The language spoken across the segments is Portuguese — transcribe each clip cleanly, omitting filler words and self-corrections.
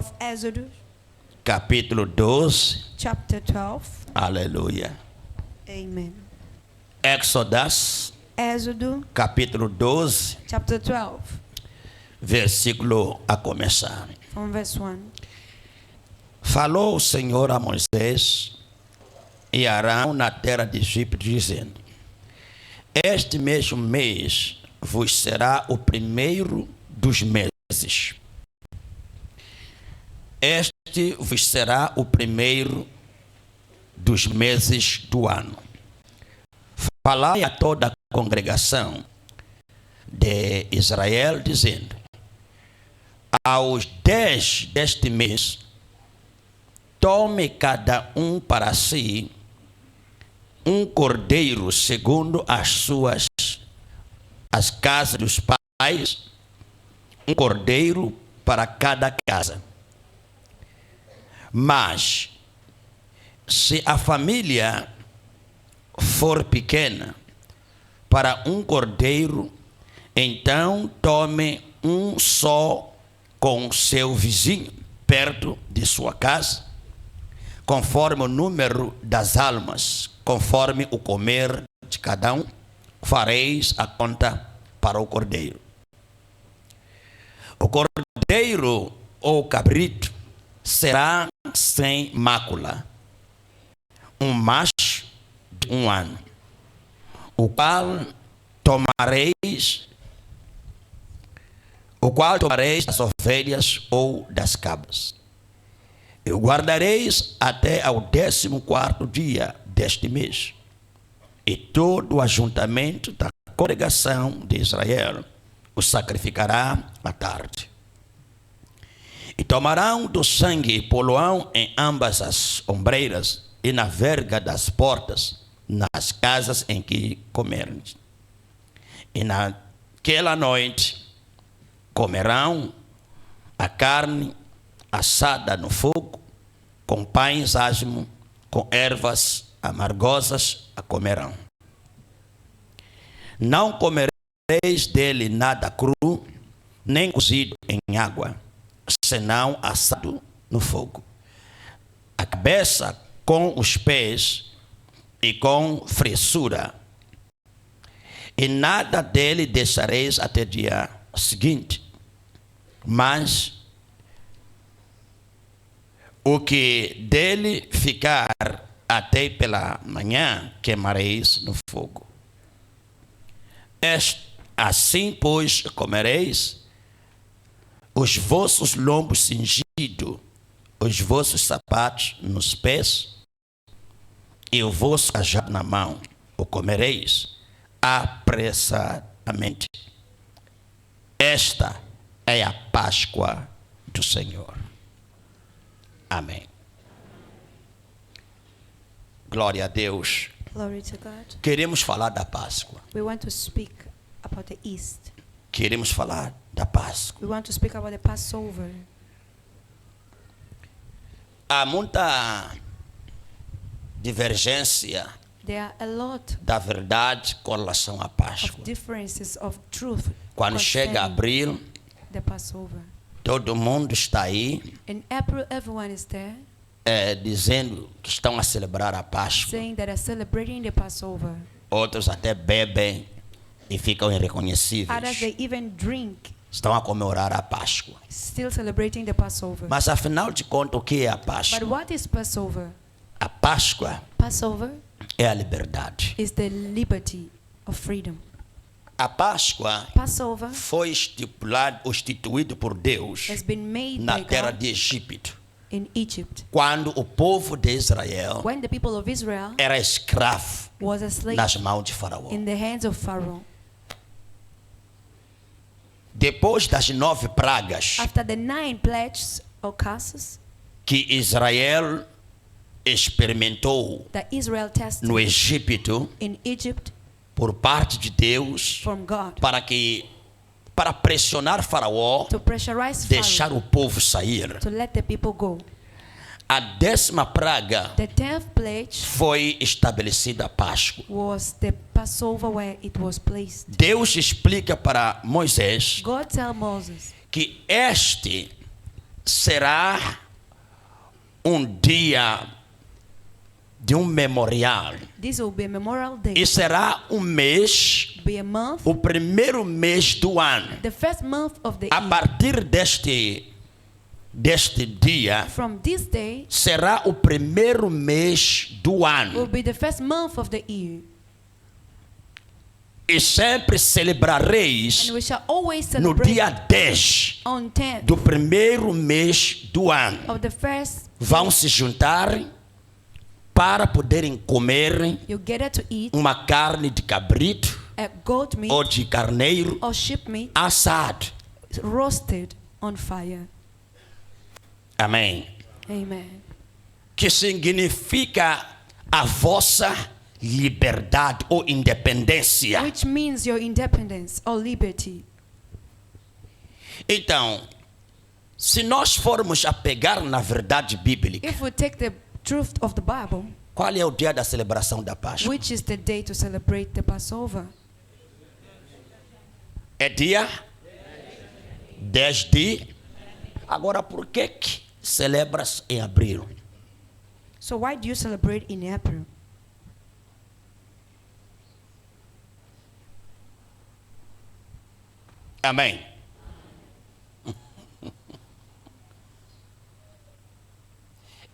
of Exodus, capítulo 12. chapter 12. Aleluia. Amen. Exodus, Êxodo, capítulo 12, chapter 12, versículo a começar. from verse 1. Falou o Senhor a Moisés e Arão na terra de Egito, dizendo: este mesmo mês vos será o primeiro dos meses. Este vos será o primeiro dos meses do ano. Falai a toda a congregação de Israel, dizendo: aos 10 deste mês, tome cada um para si um cordeiro segundo as casas dos pais, um cordeiro para cada casa. Mas, se a família for pequena, para um cordeiro, então tome um só com seu vizinho, perto de sua casa, conforme o número das almas, conforme o comer de cada um, fareis a conta para o cordeiro. O cordeiro ou cabrito será sem mácula, um macho de 1 ano, o qual tomareis das ovelhas ou das cabras. E o guardareis até ao 14º dia deste mês. E todo o ajuntamento da congregação de Israel o sacrificará à tarde. E tomarão do sangue e poluão em ambas as ombreiras e na verga das portas, nas casas em que comerem. E naquela noite comerão a carne assada no fogo, com pães asmos, com ervas amargosas a comerão. Não comereis dele nada cru, nem cozido em água, senão assado no fogo. A cabeça com os pés e com fressura. E nada dele deixareis até dia seguinte, mas o que dele ficar até pela manhã queimareis no fogo. Assim, pois, comereis os vossos lombos cingidos, os vossos sapatos nos pés e o vosso cajado na mão. O comereis apressadamente. Esta é a Páscoa do Senhor. Amém. Glória a Deus. Glory to God. Queremos falar da Páscoa. We want to speak about the East. Queremos falar da Páscoa. We want to speak about the Passover. Há muita divergência There are a lot da verdade com relação à of Páscoa. differences of truth Quando chega concerning abril, the Passover. todo mundo está aí In April, everyone is there dizendo que estão a celebrar a Páscoa. saying that they're celebrating the Passover. Outros até bebem e ficam Others, irreconhecíveis. they even drink, Estão a comemorar a Páscoa. still celebrating the Passover. Mas afinal de contas, o que é a But Páscoa? what is Passover? A Páscoa Passover é a liberdade. is the liberty of freedom. A Páscoa Passover foi instituído por Deus has been made na by terra God de Egito, in Egypt quando o povo de Israel when the people of Israel era escravo was a slave nas mãos de Faraó. in the hands of Pharaoh. Depois das 9 pragas After the 9 plagues or curses que Israel experimentou that Israel tested no Egito in Egypt por parte de Deus from God para pressionar Faraó, to pressurize deixar Pharaoh o povo sair. to let the people go. A 10ª praga The 10th plague foi estabelecida a Páscoa. was the Passover where it was placed. Deus explica para Moisés God tell Moses que este será um dia de um memorial. This will be a memorial day. E será um mês, Be a month. o primeiro mês do ano. The first month of the A year. partir deste dia, From this day será o primeiro mês do will ano. be the first month of the year. E sempre celebrareis And we shall always no celebrate dia 10 on 10th do primeiro mês do ano. of the first. Vão se juntar para poderem comer You gather to eat uma carne de cabrito a goat meat ou de carneiro or sheep meat assado. roasted on fire. Amém. Amen. Que significa a vossa liberdade ou independência. Which means your independence or liberty. Então, se nós formos a pegar na verdade bíblica, If we take the truth of the Bible, qual é o dia da celebração da Páscoa? which is the day to celebrate the Passover? É dia 10 de... Agora, por que celebras em abril? So why do you celebrate in April? Amém.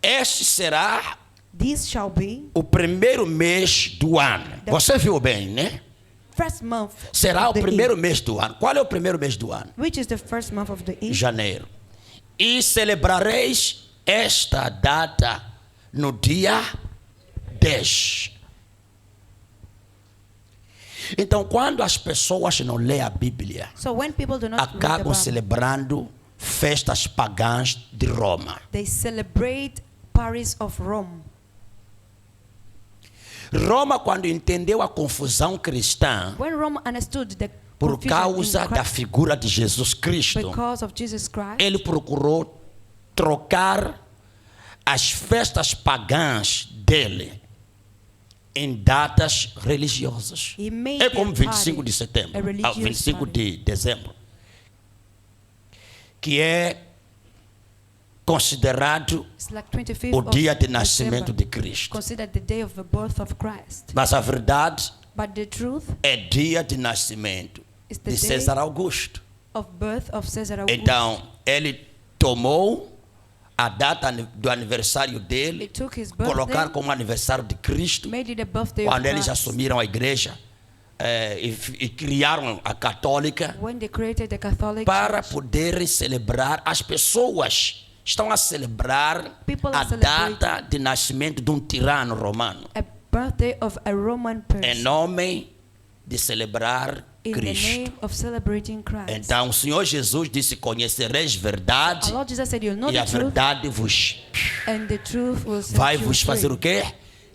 Este será This shall be o primeiro mês do ano. Você viu bem, né? first month Será o of the primeiro year. mês do ano. Qual é o primeiro mês do ano? Which is the first month of the year. Janeiro. E celebrareis esta data no dia 10. Então, quando as pessoas não lêem a Bíblia, So when people do not read the acabam Bible, celebrando festas pagãs de Roma. they celebrate Paris of Rome. Roma, quando entendeu a confusão cristã When Rome understood the por confusion causa in da Christ, figura de Jesus Cristo, because of Jesus Christ, ele procurou trocar as festas pagãs dele em datas religiosas. he made É como their 25 de party setembro, a religious 25 party. de dezembro, que é considerado It's like 25th o of dia de nascimento December, de Cristo. considered the day of the birth of Christ. Mas a verdade But the truth é dia de nascimento is the de day César Augusto. of birth of Caesar Augustus. Então, ele tomou a data do aniversário He dele, took his colocar birthday, como aniversário de Cristo, made it a birthday quando of eles Christ. assumiram a igreja e criaram a católica, When they created the Catholic para Church, poderem celebrar. As pessoas estão a celebrar People a are celebrating data de nascimento de um tirano romano, a birthday of a Roman em person, nome de celebrar in the Cristo. name of celebrating Christ. Então o Senhor Jesus disse: conhecereis verdade, Our Lord Jesus said, "You'll know e a the truth, verdade vos and the truth will set vai you vos fazer free." o quê?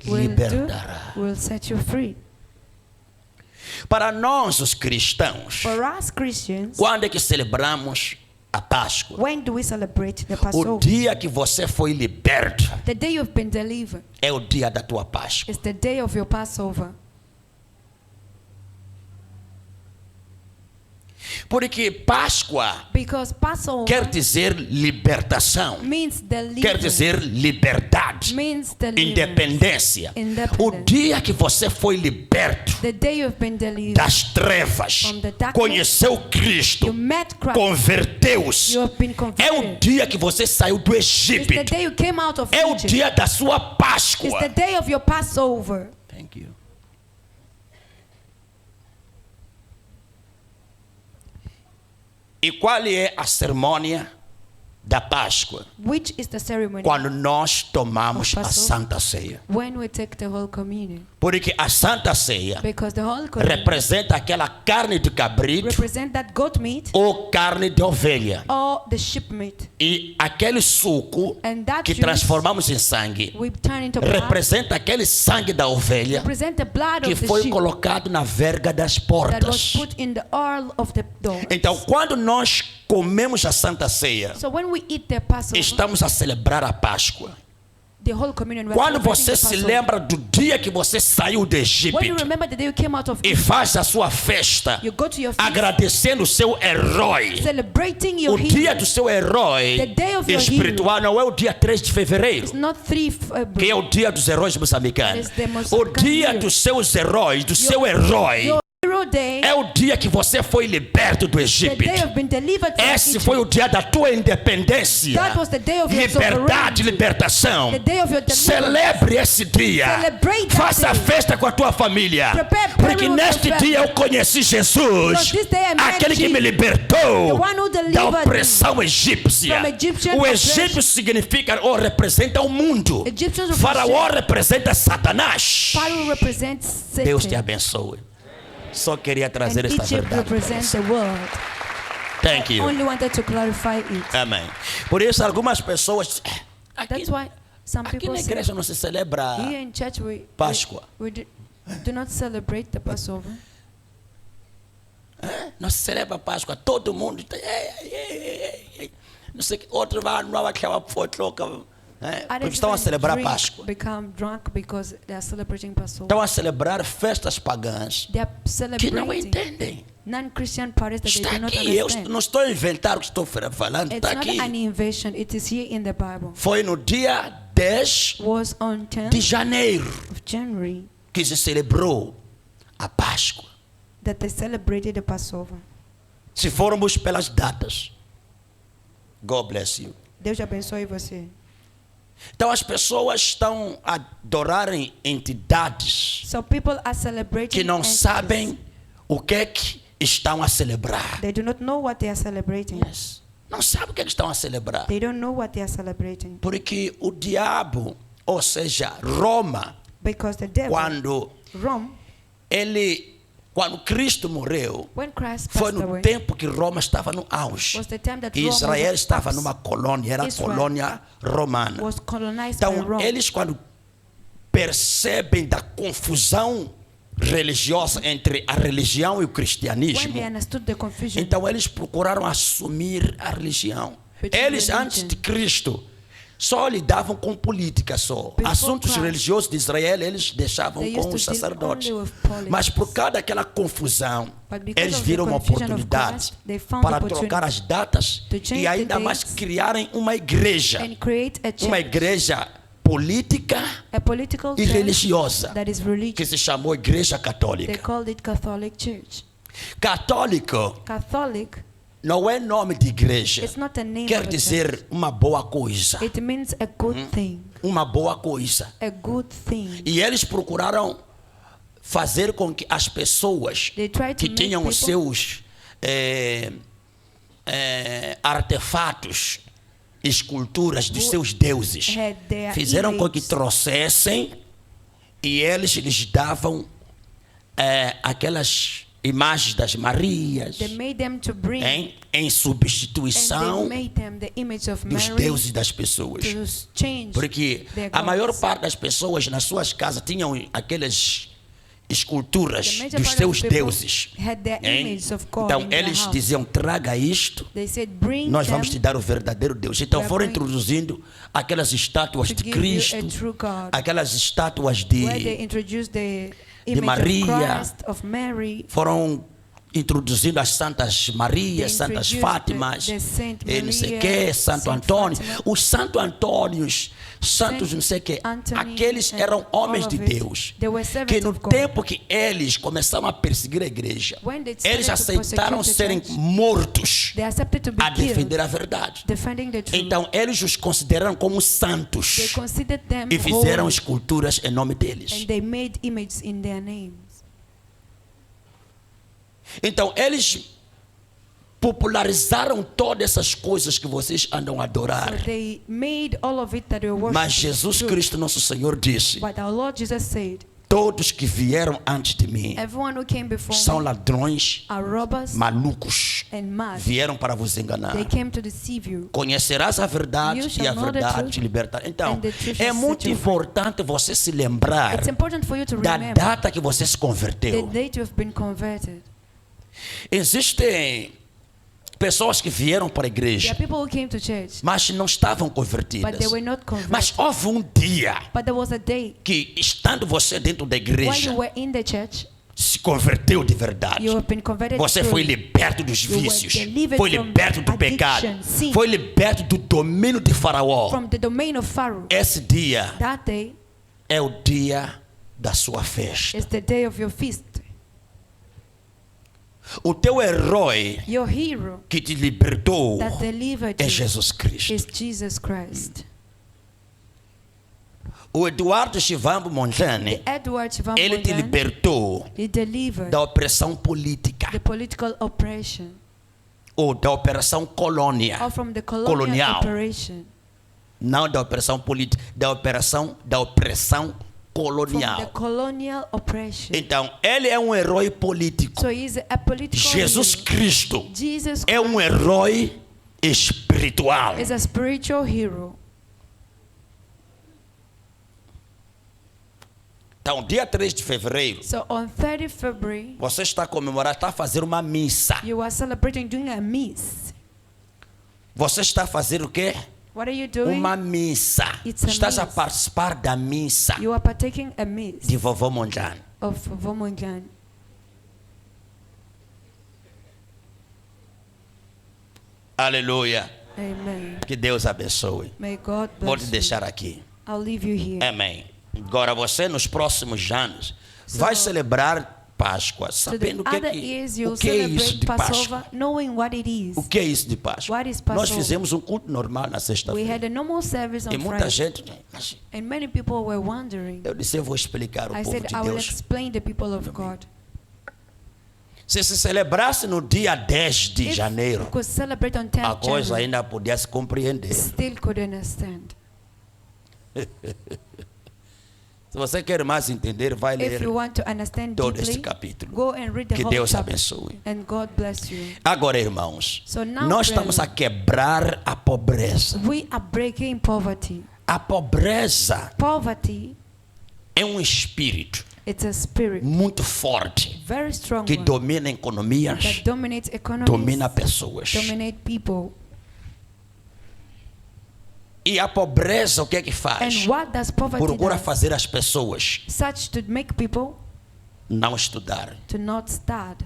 Will Libertará. will set you free. Para nós os cristãos, For us Christians, quando é que celebramos a Páscoa? when do we celebrate the O Passover? dia que você foi liberto The day you've been delivered é o dia da tua Páscoa. is the day of your Passover. Porque Páscoa Because Passover quer dizer libertação, means quer deliverance, dizer liberdade, means deliverance. independência. Independence. O dia que você foi liberto The day you've been delivered, das trevas, From the darkness, conheceu Cristo, you met Christ, converteu-se, you have been é o converted. dia que você saiu do It's the Egito, day you came out of é o Egypt. dia da sua It's Páscoa. the day of your Passover. Thank you. E qual é a cerimônia da Páscoa? Which is the ceremony Quando nós tomamos Of a Passover. Santa Ceia. when we take the whole communion. Porque a Santa Ceia Because the whole communion representa aquela carne de cabrito represent that goat meat ou carne de ovelha. or the sheep meat. E aquele suco And that que juice transformamos em sangue we turn into blood. representa aquele sangue da ovelha Represent the blood que of the foi sheep colocado na verga das that was portas. put in the oil of the door. Então, quando nós comemos a Santa Ceia, So when we eat the Passover, estamos a celebrar a Páscoa. the whole communion. We are Quando celebrating você the se Passover. lembra do dia que você saiu do When you Egito remember the day you came out of e Egypt, faz a sua festa, you go to your feast, agradecendo o seu herói. celebrating your O dia hero. do seu herói The day of your espiritual não é o dia 3 de fevereiro, It's not que é o dia dos heróis moçambicanos. It is the O Moçambican dia hero. dos seus heróis, do seu herói, Your hero day, é o dia que você foi liberto do the Egito. day you've been delivered from Esse Egypt. foi o dia da tua independência, That was the day of your liberdade, sovereignty. libertação. The day of your deliverance. Celebre esse dia. Celebrate that Faça day. festa com a tua família. Prepare Porque prayer with neste your dia family. eu conheci Jesus, Because this day I met aquele que me Jesus, libertou the one who delivered da me opressão egípcia. from Egyptian O oppression. egípcio significa ou representa o mundo. Egyptians Faraó representa Satanás. Pharaoh represents Satan. Deus te abençoe. Só queria trazer And esta Egypt verdade. represents the world. Thank you. Only wanted to clarify it. Amém. Por isso algumas pessoas aqui, That's why some aqui people na say igreja não se celebra here in church Páscoa. we do not celebrate the Passover. Não se celebra Páscoa. Todo mundo não sei que outro vai não aquela foto louca, porque estão a celebrar Páscoa. Become drunk because they are celebrating Passover. Estão a celebrar festas pagãs They are que não celebrating entendem. non-Christian parties that Está they do not aqui. Eu understand. não estou a inventar o que estou falando. It's Está not aqui. an invention. It is here in the Bible. Foi no dia 10 Was on 10th de janeiro of January que se celebrou a Páscoa. that they celebrated the Passover. Se formos pelas datas. God bless you. Deus abençoe você. Então as pessoas estão a adorarem entidades So people are celebrating que não entities. sabem o que é que estão a celebrar. They do not know what they are celebrating. Yes. Não sabem o que é que estão a celebrar. They don't know what they are celebrating. Porque o diabo, ou seja, Roma, Because the devil, Rome, quando Cristo morreu, when Christ foi passed no away, tempo que Roma estava no auge. was the time that E Rome Israel was estava up, numa colônia, era a Israel colônia romana. was colonized by Então, Rome. eles quando percebem da confusão religiosa entre a religião e o When cristianismo, they understood the confusion, então eles procuraram assumir a religião. Between Eles, religion. antes de Cristo, só lidavam com política só. Before Assuntos Christ, religiosos de Israel, eles deixavam they com used os to deal sacerdotes. only with politics. Mas por causa daquela confusão, But because eles of the viram uma confusion of oportunidade Christ, they found para opportunity trocar as datas to change e ainda the mais dates criarem uma igreja. and create a church, Uma igreja política a political e church religiosa, that is que religious. se chamou Igreja They Católica. called it Catholic Church. Católico Catholic, não é nome de igreja. it's not a name Quer of a dizer church. uma boa coisa. It means a good thing. Uma boa coisa. A good thing. E eles procuraram fazer com que as pessoas They tried to que make tinham os people seus artefatos, esculturas dos seus deuses, had their fizeram com que images. trouxessem e eles lhes davam aquelas imagens das Marias, They made them to bring em and substituição they made them the image of dos Mary deuses das pessoas. to change Porque their a maior gods. parte das pessoas nas suas casas tinham aquelas esculturas The major dos part of seus the people deuses. had their Hein? images of God Então in their eles house. diziam: traga isto, They said, bring nós them vamos te dar o verdadeiro Deus. Então We are foram going introduzindo aquelas estátuas to de give you Cristo, a true God. aquelas estátuas Where they introduced the image Maria. of Christ, of Mary. foram introduzindo as Santas Marias, They Santas introduced Fátimas, the Saint e não sei o Maria, que, Santo Saint Antônio. Fatima. Os Santo Antônios, santos não sei o que, Anthony aqueles and eram homens all de of it. Deus. They were Que servants no of God. tempo que eles começaram a perseguir a igreja, When they started eles to aceitaram persecute the serem church, mortos They accepted to be a killed, defender a verdade. defending the truth. Então eles os consideraram como They santos considered them e fizeram holy, esculturas em nome deles. and they made images in their names. Então eles popularizaram todas essas coisas que vocês andam a adorar. So they made all of it that they were Mas worshiping. Jesus True. Cristo, nosso Senhor, disse: But our Lord Jesus said, todos que vieram antes de mim everyone who came before são me ladrões, are robbers malucos. and mad. Vieram para vos enganar. They came to deceive you. Conhecerás a verdade You e shall a know the verdade truth, te libertará. Então, and the truth é shall muito set you free. importante você se lembrar It's important for you to da remember data que você se the converteu. date you have been converted. Existem pessoas que vieram para a There igreja, are people who came to church, mas não estavam but convertidas. they were not Mas converted. houve um dia But there was a day que, estando você dentro da while igreja, you were in the church, se converteu de verdade. you have been converted. Você foi truly. liberto dos You were vícios, delivered foi from liberto do addiction, pecado, sin. foi liberto do domínio de Faraó. From the domain of Pharaoh. Esse dia That day é o dia da sua festa. is the day of your feast. O teu herói Your hero que te libertou that delivered é you Jesus Cristo. is Jesus Christ. O Eduardo Chivambo Mondlane, Edward Van ele te Boyan, libertou he delivered da opressão política the political oppression ou da operação colônia, or from the colonial colonial. operation, Não da operação política, da opressão from the colonial. colonial oppression. Então, ele é um herói político. So he is a political Jesus hero. Cristo Jesus é um herói espiritual. is a spiritual hero. Então, dia 3 de fevereiro, So on 30 February, você está comemorando, está a fazer uma missa. you are celebrating doing a miss. Você está a fazer o quê? What are you doing? Uma missa. It's a Estás a miss. participar da missa You are partaking a miss de Vovó Mondlane. of Vomongan. Aleluia. Amen. Que Deus abençoe. May God Vou te bless you. deixar aqui. I'll leave you here. Amém. Agora você nos próximos anos vai celebrar Páscoa, So the sabendo o que, other years you'll o que é isso celebrate de Passover, Páscoa. knowing what it is. O que é isso de Páscoa? What is Nós Passover? fizemos um culto normal na We sexta-feira. had a normal service on E muita Friday, gente, mas and many people were wondering. eu disse, eu vou explicar ao I povo said, de I will Deus. explain the people of God. Se celebrasse no dia 10 de If janeiro, we could celebrate on 10th a coisa January, ainda podia se compreender. still could understand. Se você quer mais entender, vai If ler you want to understand todo este deeply, capítulo. go and read the Que whole Deus chapter, abençoe. and God bless you. Agora, irmãos, So now, nós estamos a brethren, quebrar a pobreza. we are breaking poverty. A pobreza Poverty, é um espírito it's a spirit, muito forte very strong que one, domina economias, that dominates economies, domina pessoas. dominate people. E a pobreza o que é que faz? And what does poverty Procura do? fazer as pessoas Such to make people não estudarem. to not study.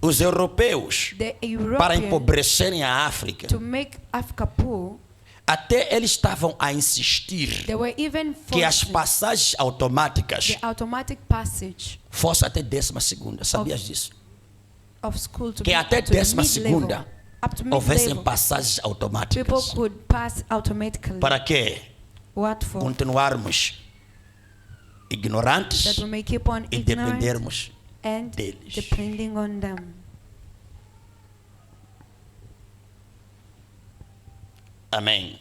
Os europeus, The para European, empobrecerem a África, to make Africa poor, até eles estavam a insistir they were even que as forcing passagens automáticas the automatic passage fossem até 12ª. Sabias disso? of school to Que be até to the 12ª mid-level. Up to houvessem mid-level, passagens people automáticas. could pass automatically. Para quê? What for? Continuarmos ignorantes That we may keep on e ignorant dependermos and deles. depending on them. Amém.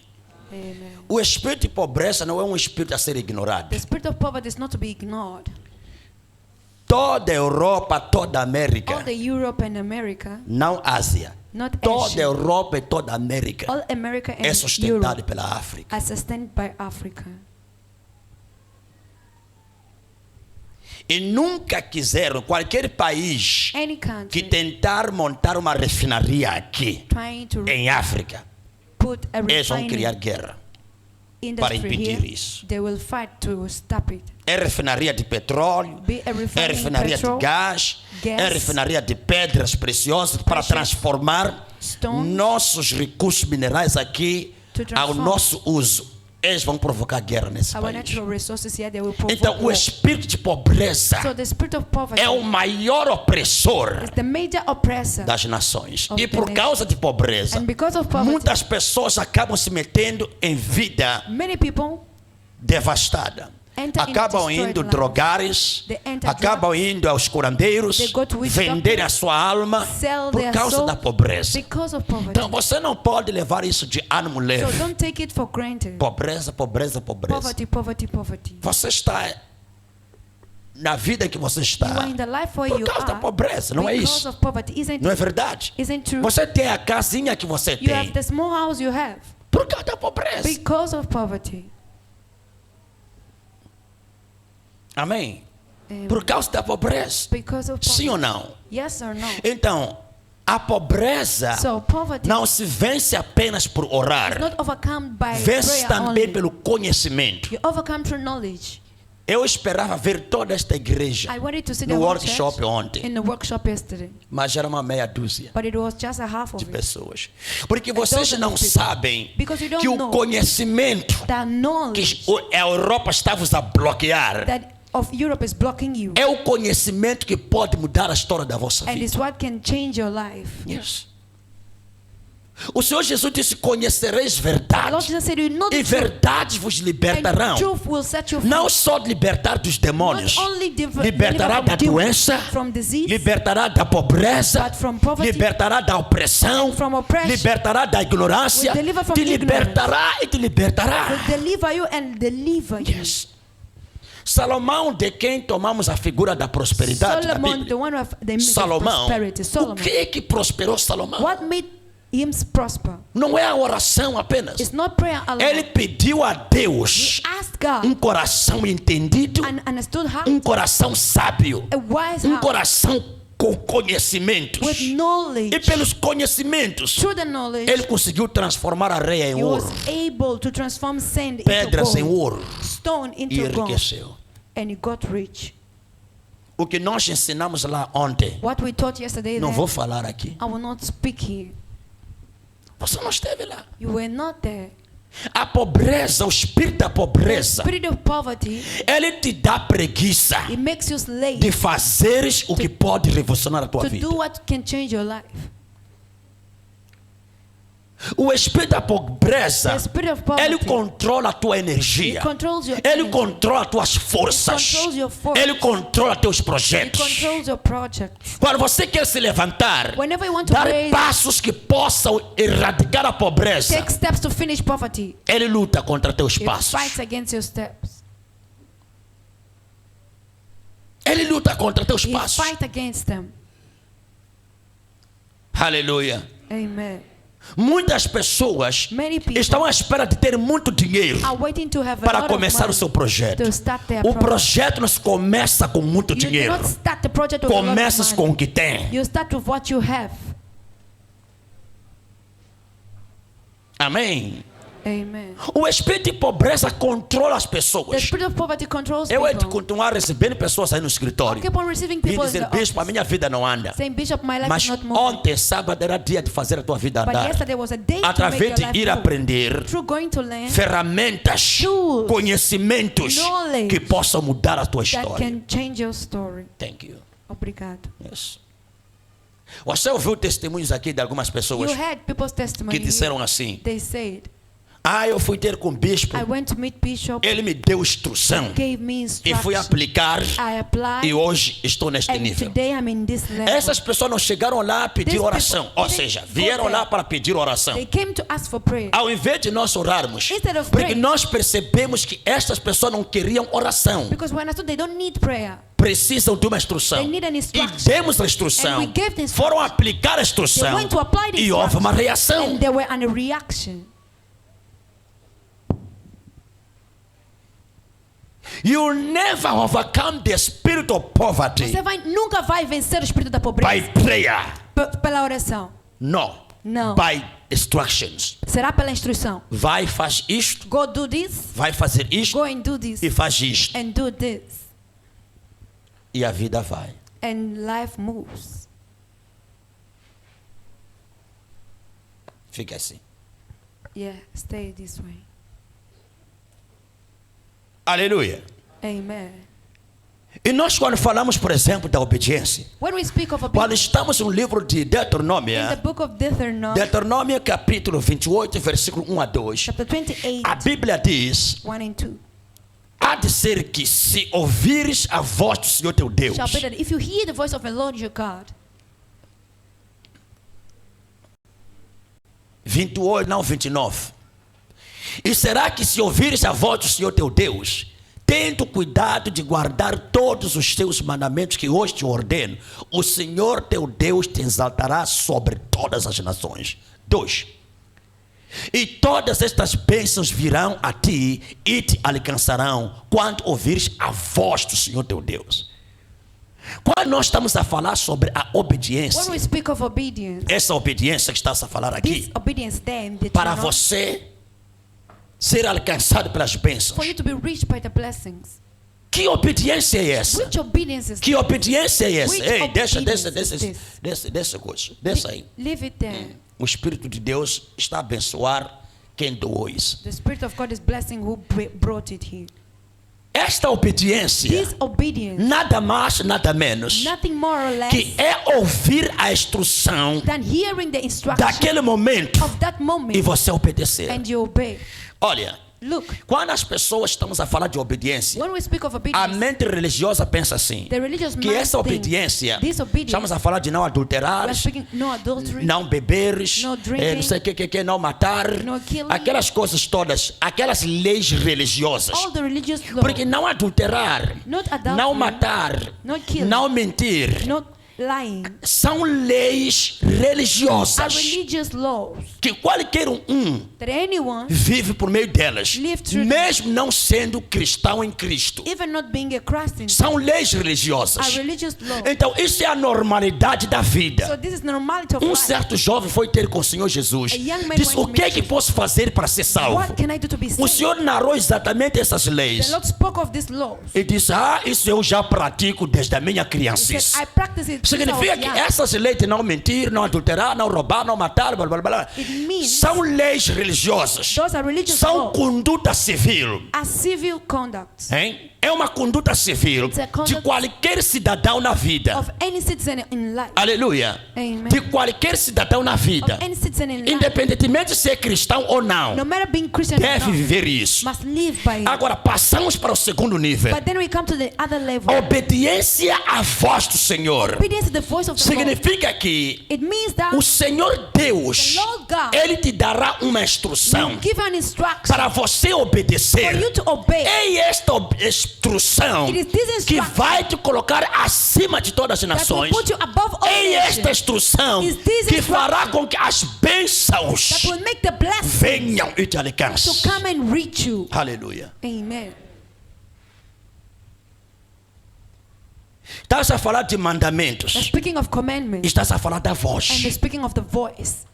Amen. O espírito de pobreza não é um espírito a ser ignorado. The spirit of poverty is not to be ignored. Toda a Europa, toda a América, All the Europe and America, não Ásia, not toda a Asia, Europa e toda a América all America and é sustentada Europe pela África. are sustained by Africa. E nunca quiseram, qualquer país Any que country tentar montar uma refinaria aqui, trying to em África, put a eles vão criar refining guerra para industry impedir here, isso. they will fight to stop it. É refinaria de petróleo, Be a é refining refinaria petrol, de gás, gas, é refinaria de pedras preciosas para precious transformar stones, nossos recursos minerais aqui to ao transform nosso uso. Eles vão provocar guerra nesse our país. natural resources here, they will provoke Então, o war. espírito de pobreza So the spirit of poverty é o maior opressor is the major oppressor. das nações. Of E the por nation. causa de pobreza, And because of poverty, muitas pessoas acabam se metendo em vida many people devastada. enter into Acabam destroyed indo lives. drogares, They enter acabam indo aos curandeiros, They go to witch venderem a doctors, sua alma sell por their causa soul da pobreza. because of poverty. Então você não pode levar isso de ânimo So leve. don't take it for granted. Pobreza, pobreza, pobreza. Poverty, poverty, poverty. Você está na vida que você You está are in the life where por you causa da are pobreza, não é because isso? of poverty. Isn't Não é it? verdade? Isn't true? Você tem a casinha que você You have tem the small house you have por causa da pobreza. because of poverty. Amém? Por causa da pobreza. Because of Sim ou poverty. não? Yes or no? Então, a pobreza So poverty não se vence apenas por is orar. not overcome by Vence prayer também only. pelo conhecimento. You overcome through knowledge. Eu esperava ver toda esta igreja I wanted to see the no whole workshop church ontem, in the workshop yesterday, mas era uma meia dúzia but it was just a half of de it. pessoas. Porque vocês those are não the people. sabem Because you don't que o know conhecimento That knowledge que a Europa estava a bloquear that of Europe is blocking you, é o conhecimento que pode mudar a história da vossa and vida. it's what can change your life. Yes. O Senhor Jesus disse: conhecereis The Lord verdade, Jesus said, "You know the e truth, verdade vos libertarão. and truth will set you free." Não só de libertar dos demônios, Not only libertará da doença, from disease, libertará da pobreza, but from poverty, libertará da opressão, from oppression, libertará da ignorância, will deliver from te libertará e te libertará. will deliver you and deliver you. Yes. Salomão, de quem tomamos a figura da prosperidade na Solomon, the Bíblia. one of the image of Salomão, prosperity. o Solomon, que é que prosperou Salomão? what made him prosper? Não é a oração apenas. It's not prayer alone. Ele pediu a Deus Ask God coração entendido, and understood heart, coração sábio, a wise heart, coração com conhecimentos. with knowledge. E pelos conhecimentos, Through the knowledge, ele conseguiu transformar a areia em he was ouro, able to transform sand into pedras em gold, ouro, stone e into gold, enriqueceu. and he got rich. O que nós ensinamos lá ontem, What we taught yesterday, não that vou falar aqui. I will not speak here. Você não esteve lá. You were not there. A pobreza, o espírito da The pobreza, spirit of poverty, ele te dá preguiça it makes you slave de fazeres o que pode revolucionar a tua to vida. do what can change your life. O espírito da pobreza, The spirit of ele poverty, controla a tua energia. it controls your Ele energy. controla as tuas forças. It controls your force. Ele controla teus It projetos. controls your project. Quando você quer se levantar, Whenever you want to dar raise, passos que possam erradicar a pobreza, take steps to finish poverty. ele luta contra teus It passos. fights against your steps. Ele luta contra teus He passos. fights against them. Aleluia. Amen. Muitas pessoas Many people estão à espera de ter muito dinheiro are waiting to have a para lot of começar o money seu projeto. to start their O project. projeto não se começa com muito You do dinheiro. not start the project with a lot Começas of com money. o que tem. You start with what you have. Amém. Amen. O espírito de pobreza controla as The pessoas. spirit of poverty controls Eu hei de people. continuar recebendo pessoas aí no I escritório keep on receiving e people in dizer: the bispo, a office minha vida não anda. saying, Bishop, my life Mas is not moving. ontem, sábado, era dia de fazer a tua vida But andar. yesterday was a day to make Através your de life ir move. aprender Through going to learn ferramentas, Tools, conhecimentos knowledge que possam mudar a tua that história. can change your story. Thank you. Obrigado. Yes. Você ouviu testemunhos aqui de algumas pessoas You had people's testimony. que disseram assim: They said, eu fui ter com o bispo, I went to meet Bishop, ele me deu instrução gave me e fui instruction. aplicar I applied, e hoje estou neste and nível. today I'm in this level. Essas pessoas não chegaram lá a pedir These oração, people ou didn't seja, go vieram there. lá para pedir oração. They came to ask for prayer. Ao invés de nós orarmos, Instead of porque praying. nós percebemos que estas pessoas não queriam oração, Because when I thought they don't need prayer, precisam de uma instrução. They need an E instruction. demos a instrução, And we gave the instruction. foram aplicar a they instrução went to apply the e houve uma reação. and there were a reaction. You never overcome the spirit of poverty Nunca vai vencer o espírito da by pobreza prayer. pela oração. No. Não. By instructions. Será pela instrução. Vai, faz isto, Go do this, vai fazer isto go and do this, e faz isto. and do this. E a vida vai. And life moves. Fica assim. Yeah, stay this way. Aleluia. Amen. E nós quando falamos, por exemplo, da obediência, When we speak of quando obedience, estamos no livro de Deuteronômio, in the book of Deuteronomy, Deuteronômio capítulo 28, versículo 1 a 2, chapter 28, a Bíblia diz: 1 and 2, há de ser que se ouvires a voz do Senhor teu Deus, shall be that if you hear the voice of the Lord your God, 28, não 29. E será que se ouvires a voz do Senhor teu Deus, tendo cuidado de guardar todos os teus mandamentos que hoje te ordeno, o Senhor teu Deus te exaltará sobre todas as nações. 2. E todas estas bênçãos virão a ti e te alcançarão quando ouvires a voz do Senhor teu Deus. Quando nós estamos a falar sobre a When we obediência, speak of obedience, essa obediência que está a falar this aqui, obedience then, the para channel, você ser alcançado pelas bênçãos. for you to be reached by the blessings. Que obediência é essa? Which obedience is Que obediência é essa? Which Ei, deixa obedience is dessa coisa. Desça aí. Leave it there. O Espírito de Deus está a abençoar quem doou isso. The Spirit of God is blessing who brought it here. Esta obediência, This obedience, nada mais, nada menos, nothing more or less que é ouvir a instrução than hearing the instruction daquele momento of that moment e você obedecer. and you obey. Olha, Look, quando as pessoas estamos a falar de obediência, when we speak of a obedience, mente religiosa pensa assim, the religious que mind essa thinks obediência, this obedience, estamos a falar de não we are adulterar, speaking no adultery, não beberes, No drinking, não sei o que, não matar, no killing, aquelas coisas todas, aquelas leis religiosas. all the religious law, Porque não adulterar, not adultery, não matar, not killing, não mentir, not lying, são leis are religiosas religious laws que qualquer um that anyone, vive por meio delas, Live through mesmo não sendo cristão em Cristo. even not being a Christian, São leis are religiosas. religious laws. Então, isso é a normalidade da So vida. this is the normality of Um life. certo jovem foi ter com o Senhor Jesus. A young man Disse: went o to que é meet que Jesus. posso fazer para ser salvo? What can I do to be O saved? Senhor narrou exatamente essas The leis. Lord spoke of these laws. E disse: isso eu já pratico desde a minha He said, criancice. I practice it since I was Significa que young. essas leis de não mentir, não adulterar, não roubar, não matar, blá, blá, blá, It means são leis religiosas. those are religious São laws, conduta civil. are civil conduct Hein? É uma conduta civil It's a conduct de qualquer cidadão na vida. of any citizen in life. Aleluia. Amen. De qualquer cidadão na vida. Of any citizen in life. Independentemente de ser cristão ou não. No matter being Christian or Deve not, viver isso. must live by it. Agora passamos para o segundo nível. But then we come to the other level. Obediência à voz do Senhor. Obedience to the voice of the Lord. Significa que It means that o Senhor Deus, the Lord God Ele te dará uma will instrução give an instruction para você for obedecer. you to obey. É esta instrução It is this que instruction vai te colocar acima de todas as that will nações. put you above all É esta nations. instrução Is this que fará instruction com que as bênçãos that will make the blessings venham e te to alcancem. come and reach you. Aleluia. Amen. Estás a falar de mandamentos. We're speaking of commandments Estás a falar da and we're voz. speaking of the voice.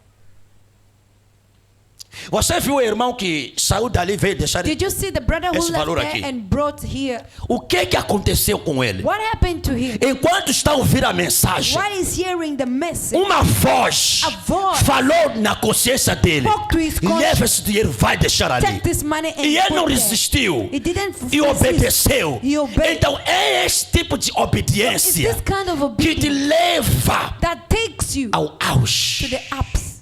Você viu o irmão que saiu dali e veio deixar. Did you see the brother who Esse left valor there aqui. and brought here? O que aconteceu com ele? What happened to him? Enquanto está a ouvir a mensagem, While he's hearing the message, uma voz a voice falou na consciência dele. spoke to his conscience. Leva esse dinheiro, vai deixar ali. Take this money and E ele put não there. resistiu. He didn't E resist. obedeceu. He obeyed. Então é esse tipo de It's obediência this kind of que te obedience leva that takes you ao to auge. the ups.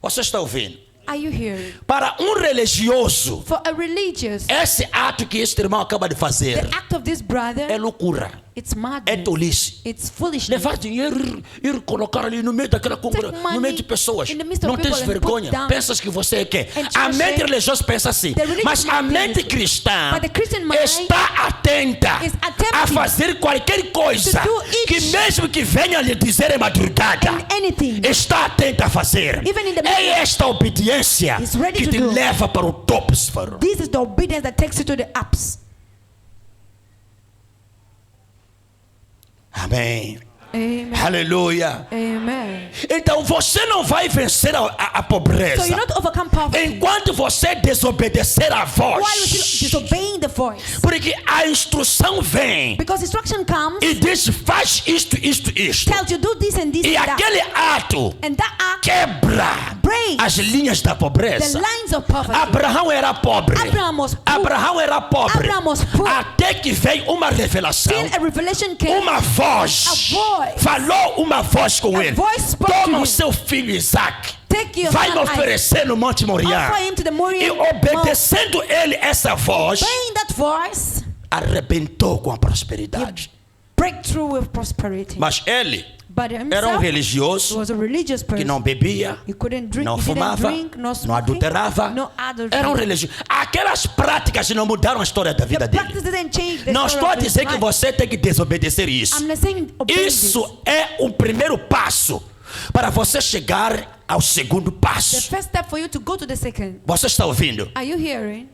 Você está ouvindo? Are you hearing? Para um religioso, For a religious, esse ato que este irmão acaba de the fazer act of this brother, é loucura, it's é madness. tolice. It's foolishness. Levar dinheiro, ir colocar ali no meio daquela compra, money no meio de pessoas. in the midst of Não people tens and vergonha. put down. Pensas que você é quem? And A just mente say- religiosa pensa assim. The religious Mas a mind mente thinks- cristã But the Christian mind está atenta is attempting a fazer qualquer coisa to do each- que mesmo que venha lhe dizer em madrugada, in anything. está atenta a fazer. Even in the É middle- esta obediência He's ready que to te do. leva para o topo, Senhor. This is the obedience that takes you to the ups. Amém. Amen. Aleluia. Amen. Então você não vai vencer a pobreza So you not overcome poverty enquanto você desobedecer a voz. while you're still disobeying the voice. Porque a instrução vem Because instruction comes, e diz: faz isto, isto, isto. tells you do this and this E and that. aquele ato And that act quebra breaks as linhas da the pobreza. lines of poverty. Abraão era pobre. Abraham was poor. Abraão era pobre. Abraham was poor. Até que veio uma revelação. Till a revelation came. Uma voz A voice. falou uma voz com A ele. voice spoke Toma to o him. seu filho Isaac. Take your Vai me son Isaac. oferecer no Monte Moriá. Offer him to the Moriah E Mount. obedecendo ele essa voz, Obeying that voice, arrebentou com a prosperidade. breakthrough with prosperity. Mas ele But era himself, um he religioso was a religious que person. não bebia, He couldn't drink, não he didn't fumava, drink, no não smoking, adulterava. no adultery. Era um religioso. Aquelas práticas não mudaram a história da vida The dele. practice didn't change the Não story estou a of his dizer que life. você tem que desobedecer isso. I'm not saying obey this. Isso é o primeiro passo para você chegar ao segundo The passo. first step for you to go to the second. Você está ouvindo? Are you hearing?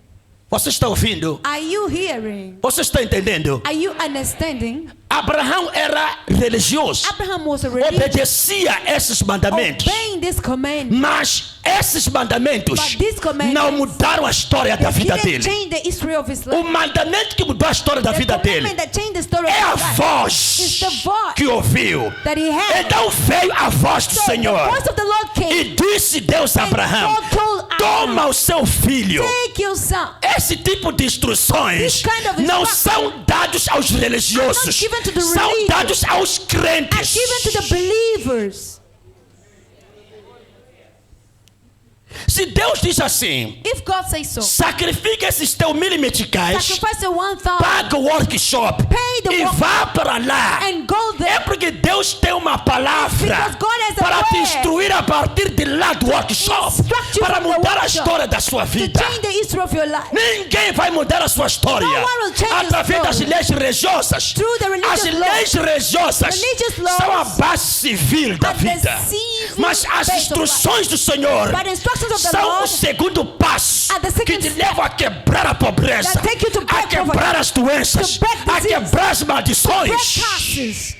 Você está ouvindo? Are you hearing? Você está entendendo? Are you understanding? Abraão era religioso, Abraham was a religious, obedecia esses mandamentos, obeying this command. mas esses mandamentos But these commandments, não mudaram a história da They vida didn't dele. change the history of his O life. mandamento que mudou a história da The vida dele commandment that changed the story é a of his life voz is the voice que ouviu. that he had. Então veio a voz do So the Senhor voice of the Lord came. e disse Deus a And Abraão: God told toma o seu filho. Take your son. Esse tipo de instruções This kind of não instruction são dados aos religiosos, are not given to the são religious. dados aos Are crentes. given to the believers. Se Deus diz assim: If God says so, sacrifica esses teus 1000 meticais, sacrifice the 1,000 paga o workshop Pay the e work- vá para lá. and go É there. porque Deus tem uma palavra Because God has a para te word instruir a partir de lá do workshop, instruct you para from the mudar a workshop história da sua To vida. change the history of your life. Ninguém vai mudar a sua história No one will change your através das story. leis religiosas. Through the religious As laws. leis religiosas Religious laws são a base civil da are the vida. civil Mas as base of instruções do Senhor But the instructions of the são o Lord segundo passo are the que second te step levam a quebrar a pobreza, that take you to a break quebrar poverty, as doenças, to break a disease, quebrar as break maldições. curses.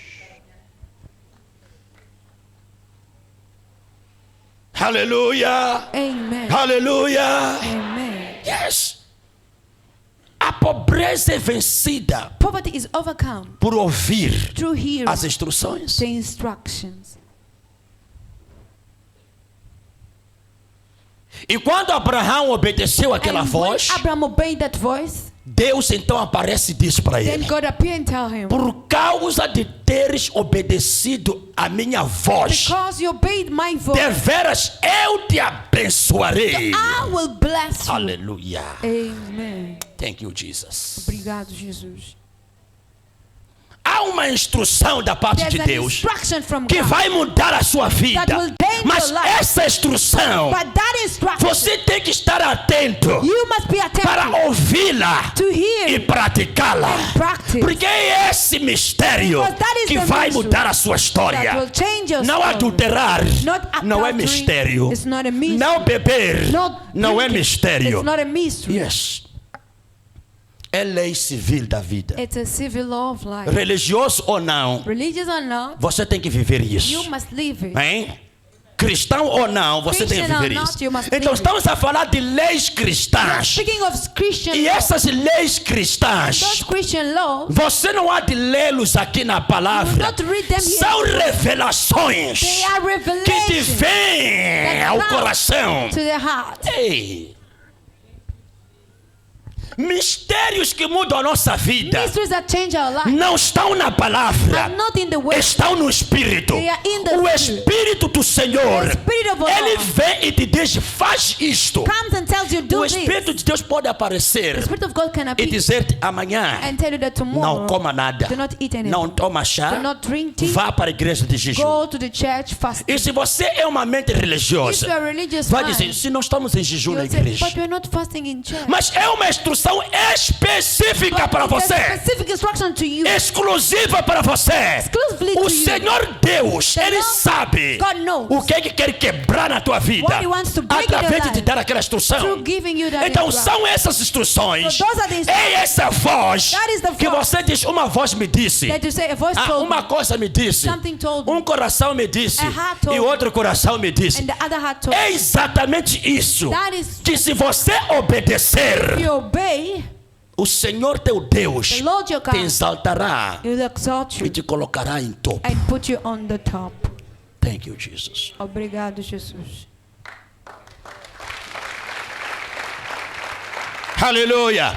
Aleluia! Amen. Aleluia! Amen. Yes! A pobreza é vencida Poverty is overcome por ouvir through hearing as instruções. the instructions. E quando Abraão obedeceu aquela And when voz, Abraham obeyed that voice, Deus então aparece e diz para then ele: God appeared and tell him, por causa de teres obedecido a minha voz, because you obeyed my voice, deveras eu te abençoarei. I will bless you. Aleluia. Amen. Thank you, Jesus. Obrigado, Jesus. Há uma instrução da parte There's de an Deus instruction from que God, vai mudar a sua vida. That will change Mas your life. essa instrução, but that instruction, você tem que estar atento you must be attentive para ouvi-la to hear e praticá-la. and practice. Porque é esse mistério Because that is que the vai mystery mudar a sua história. that will change your Não story. adulterar Not não é adultery, mistério. it's not a mystery. Não beber Not não é drinking, mistério. It's not a mystery. Yes. É lei civil da vida. It's a civil law of life. Religioso ou não, Religious or not, você tem que viver isso. you must live it. Hein? Cristão ou não, você tem que Christian or viver not, isso. you must Então live estamos a falar de leis cristãs. Speaking of Christian E law, essas leis cristãs, those Christian laws, você não há de lê-los aqui na palavra. You not read them here. São revelações they are que te revelations vêm that ao come coração. to the heart. Ei. Mistérios que mudam a nossa vida Mysteries that change our life não estão na palavra, are not in the word. estão no Espírito. They are in the O Spirit. Espírito do Senhor, The Spirit of the Ele Lord vem e te diz: faz isto. comes and tells you, do O this. Espírito de Deus pode The aparecer Spirit of God can e appear dizer-te amanhã: and tell you that tomorrow, não coma nada, do not eat anything. não toma chá, Do not drink tea. vá para a igreja de jejum. Go to the church fasting. E se você é uma mente If religiosa, you are religious, vai mind, dizer: se não estamos em jejum na you'll say, igreja. but we're not fasting in church. Mas é uma instrução específica But para it's a você, specific instruction to you. exclusiva para você. Exclusively O to you. Senhor Deus, The Ele Lord sabe God knows o que Ele quer quebrar na tua vida what He wants to break in your através de te life dar aquela instrução. through giving you that Então instruction. são essas instruções. So those are the instructions. É essa voz That is the que voice. você diz: uma voz me disse, That you say, a voice told uma me, coisa me disse, Something told me. coração me disse A heart told e me. outro coração me disse. and the other heart told É me. exatamente isso That is, que se você obedecer, if you obey, o Senhor teu Deus the Lord your te God exaltará will exalt e you te colocará em topo. and put you on the top. Thank you, Jesus. Obrigado, Jesus. Aleluia.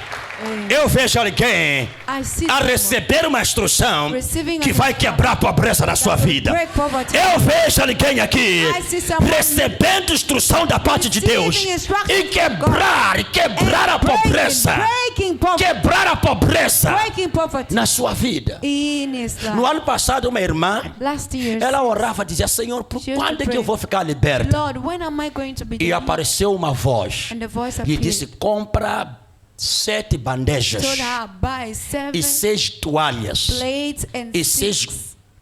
Eu vejo alguém I see a someone receber uma instrução Receiving que an vai quebrar a pobreza na sua that will vida. break poverty. Eu vejo alguém aqui I see someone recebendo instrução da parte de Deus receiving instruction e quebrar a pobreza, breaking poverty. quebrar a pobreza Breaking poverty na sua vida. in his life. No ano passado, uma irmã, Last year, ela orava, dizia: Senhor, por She used to quando é que pray, eu vou ficar liberta? Lord, when am I going to be E delivered? apareceu uma voz And the voice e appeared. disse: compra 7 bandejas Told her, buy 7 e 6 toalhas plates and e 6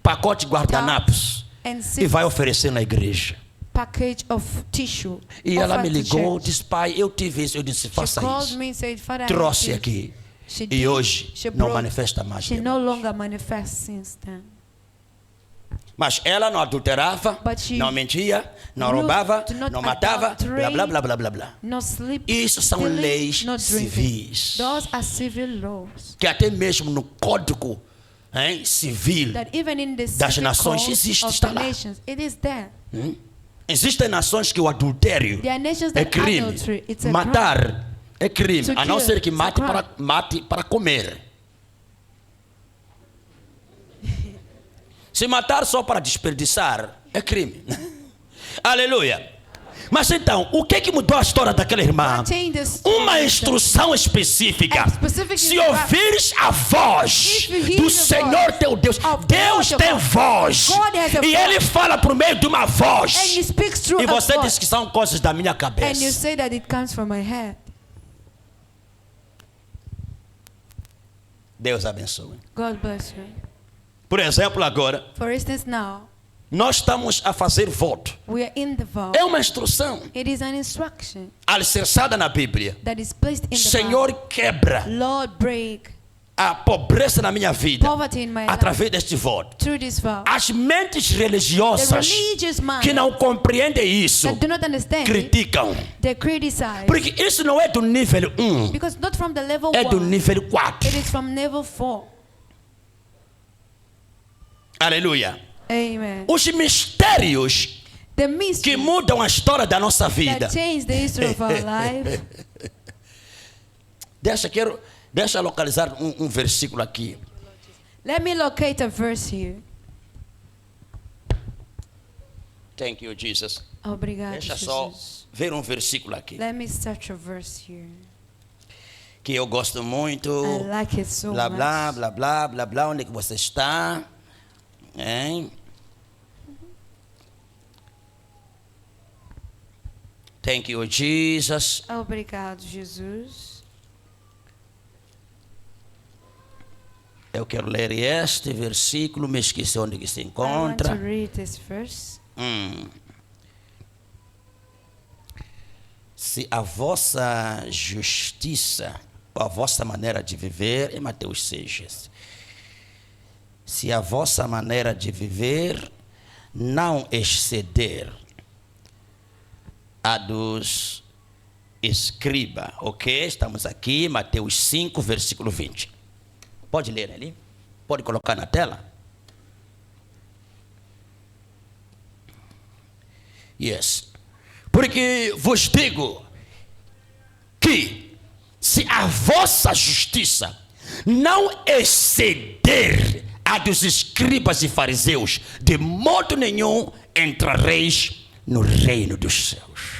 pacotes de guardanapos and e 6 vai oferecer na igreja. package of tissue. E ela me offered to ligou, church. disse, pai, eu tive isso. Eu disse, She faça called isso. me and said, Father, I Trouxe have this. aqui. She E did. hoje She não brought- manifesta mais. She no longer manifests since then. Mas ela não adulterava, But she não mentia, não do roubava, not não matava, adulterate, blá, blá, blá, blá, blá. No sleep. Isso são stealing, leis no drinking. civis. Those are civil laws. Que até mesmo no código civil That even in the das civil nações code existe, of está the lá. nations, it is there. Existem nações que o adultério There are nations é that crime. adultery, it's a crime. Matar é crime, To a não kill, ser que it's a crime. mate para comer. Se matar só para desperdiçar, é crime. Aleluia. Mas então, o que mudou a história daquela irmã? What changed the story Uma of the- instrução específica. A specific Se instruction. ouvires a voz If you hear do the Senhor voice teu Deus, of Deus God, tem your voz. God has a E voice. Ele fala por meio de uma voz. And he speaks through E a você voice. diz que são coisas da minha And you cabeça. say that it comes from my head. Deus abençoe. God bless you. Por exemplo, agora, For instance, now, nós estamos a fazer voto. we are in the vow. É uma instrução It is an instruction alicerçada na Bíblia. that is placed in the Senhor, quebra Bible. Lord, break a pobreza na minha vida poverty in my life através deste voto. through this vow. As mentes The religiosas religious minds que não compreendem isso that do not understand it, criticam. they criticize. Porque isso não é do nível 1, Because not from the level é do 1, nível 4. it is from level 4. Aleluia. Amen. Os mistérios The que mystery mudam a história da nossa vida. that changed the history of our life. Deixa localizar um versículo aqui. Let me locate a verse here. Thank you, Jesus. Obrigado, Deixa só Jesus. ver um versículo aqui. Let me search a verse here. Que eu gosto muito. I like it so Blá, much. blá, blá, blá, blá, blá. Onde é que você está? Hein? Thank you, Jesus. Obrigado, Jesus. Eu quero ler este versículo, me esqueci onde que se I want encontra. to read this verse. Se a vossa justiça, ou a vossa maneira de viver, em Mateus 6. Se a vossa maneira de viver não exceder a dos escriba, ok? Estamos aqui, Mateus 5, versículo 20. Pode ler ali? Pode colocar na tela? Yes. Porque vos digo que se a vossa justiça não exceder a dos escribas e fariseus, de modo nenhum entrareis no reino dos céus.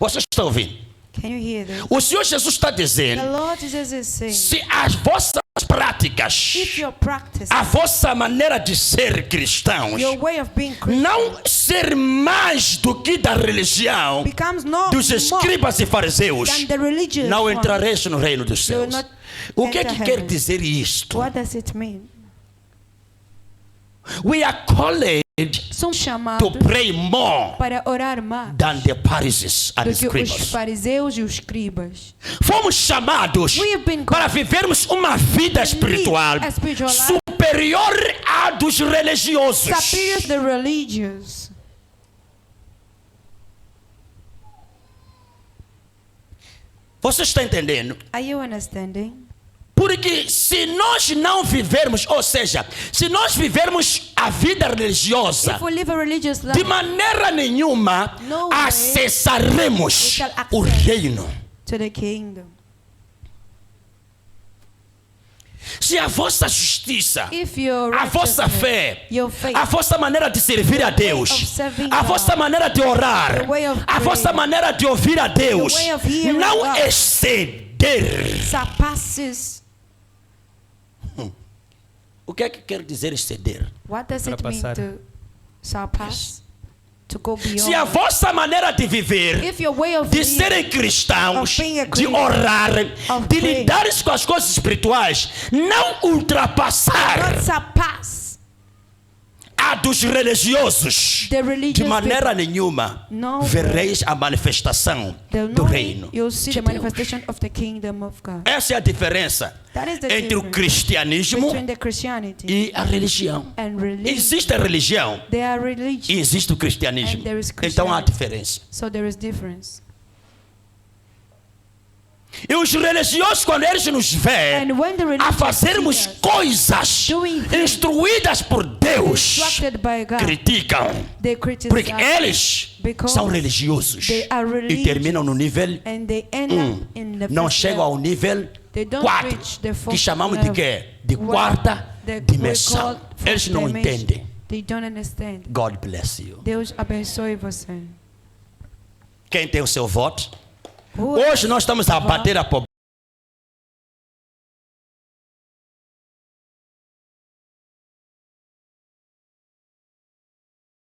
Vocês estão ouvindo? Can you hear this? O Senhor Jesus está The dizendo, Lord Jesus is saying, se as vossas práticas, if your practice, a vossa maneira de ser cristãos, your way of being Christian não ser mais do que da religião becomes not dos more escribas e fariseus, than the religious não one, entrareis no reino dos you will céus. not O que é enter que quer heaven. dizer isto? What does it mean? We are called São chamados to pray more para orar mais than the Pharisees and do que os scribes. fariseus e os escribas. Fomos chamados We have been para called vivermos uma vida espiritual a spiritual life superior à dos religiosos. superior to the religious. Você está entendendo? Are you understanding? Porque se nós não vivermos, ou seja, se nós vivermos a vida religiosa, If we live a religious de life maneira nenhuma No way acessaremos we shall o access reino. to the kingdom. Se a vossa justiça, If your a vossa righteousness, fé, your faith, a vossa maneira de servir a Deus, of serving a God, vossa maneira de orar, the way of a praying, vossa maneira de ouvir a Deus, way of hearing não God, exceder. surpasses. O que é que quer dizer exceder? What does it mean Ultrapassar. to surpass? To go beyond. Se a vossa maneira de viver, If your way of de living, serem cristãos, of being a de Christian, orar, of de praying, lidares com as coisas espirituais, não ultrapassar not surpass a a dos religiosos, The religious de maneira nenhuma No vereis a manifestação do reino you'll see de the Deus. manifestation of the kingdom of God. Essa é a diferença That is the entre o difference cristianismo between the Christianity e a religião. and religion. Existe a religião They are e religion, existe o cristianismo. And there is Então há Christianity. diferença. so there is difference. E os religiosos, quando eles nos veem And when the a religious fazermos see us coisas doing things instruídas por Deus, instructed by God, criticam. they criticize Porque eles because são religiosos they are e religious. terminam no nível and they end up in the não first chegam level. ao nível They don't 4, reach the que fourth chamamos de level. quê? De What quarta they dimensão. call fourth Eles não dimension. entendem. They don't understand. God bless you. Deus abençoe você. Quem tem o seu voto? Who Hoje nós estamos a vote? bater a pobreza.